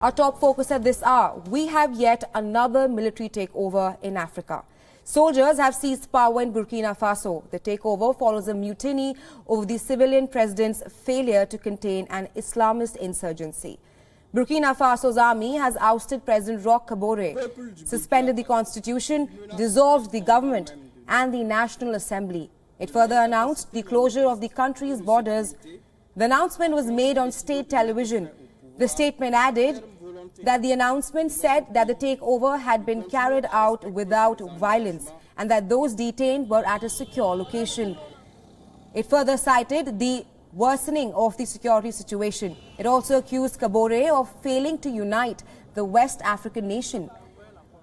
Our top focus at this hour, we have yet another military takeover in Africa. Soldiers have seized power in Burkina Faso. The takeover follows a mutiny over the civilian president's failure to contain an Islamist insurgency. Burkina Faso's army has ousted President Roch Kabore, suspended the constitution, dissolved the government and the National Assembly. It further announced the closure of the country's borders. The announcement was made on state television. The statement added that the announcement said that the takeover had been carried out without violence and that those detained were at a secure location. It further cited the worsening of the security situation. It also accused Kabore of failing to unite the West African nation.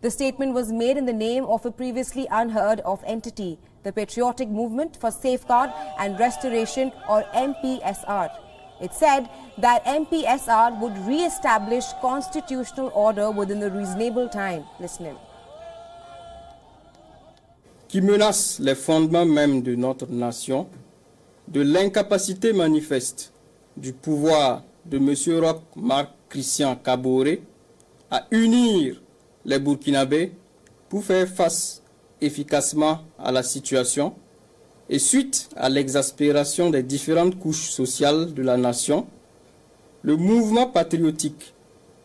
The statement was made in the name of a previously unheard of entity, the Patriotic Movement for Safeguard and Restoration, or MPSR. It said that MPSR would re-establish constitutional order within a reasonable time. Listen in. Qui menace les fondements même de notre nation, de l'incapacité manifeste du pouvoir de M. Roch Kabore à unir les Burkinabés pour faire face efficacement à la situation, et suite à l'exaspération des différentes couches sociales de la nation, le mouvement patriotique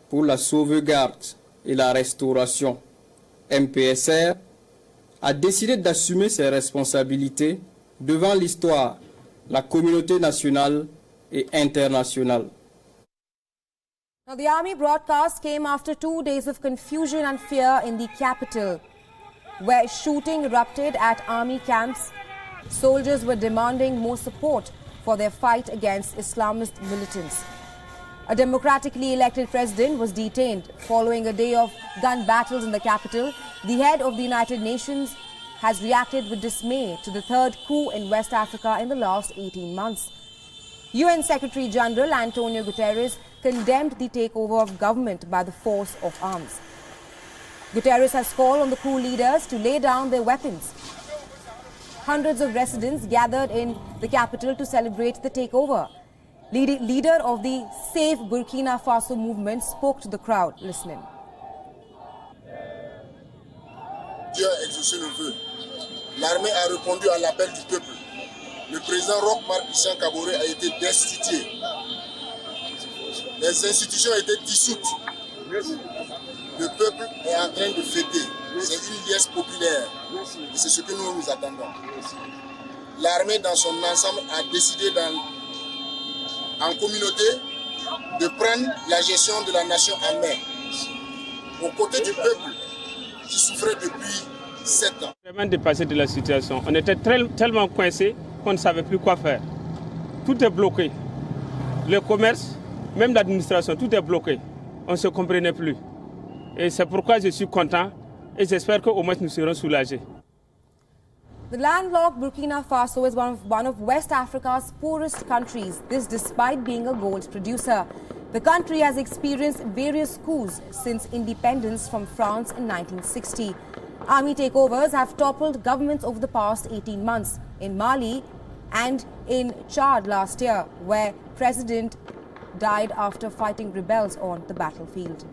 pour la sauvegarde et la restauration, MPSR, a décidé d'assumer ses responsabilités devant l'histoire, la communauté nationale et internationale. Now, the army broadcast came after 2 days of confusion and fear in the capital, where shooting erupted at army camps. Soldiers were demanding more support for their fight against Islamist militants. A democratically elected president was detained following a day of gun battles in the capital. The head of the United Nations has reacted with dismay to the third coup in West Africa in the last 18 months. UN Secretary General Antonio Guterres condemned the takeover of government by the force of arms. Guterres has called on the coup leaders to lay down their weapons. Hundreds of residents gathered in the capital to celebrate the takeover. Leader of the Save Burkina Faso movement spoke to the crowd. Listening. Dieu a exaucé le vœu. L'armée a répondu à l'appel du peuple. Le président Roch Kabore a été destitué. Les institutions ont été dissoutes. Le peuple est en train de fêter. C'est une liesse populaire. Et c'est ce que nous attendons. L'armée dans son ensemble a décidé en communauté de prendre la gestion de la nation en main. Aux côtés du peuple qui souffrait depuis 7 ans. Vraiment dépassé de la situation. On était tellement coincés qu'on ne savait plus quoi faire. Tout est bloqué. Le commerce, même l'administration, tout est bloqué. On ne se comprenait plus. Et c'est pourquoi je suis content et j'espère qu'au moins nous serons soulagés. The landlocked Burkina Faso is one of West Africa's poorest countries, this despite being a gold producer. The country has experienced various coups since independence from France in 1960. Army takeovers have toppled governments over the past 18 months in Mali and in Chad last year, where President died after fighting rebels on the battlefield.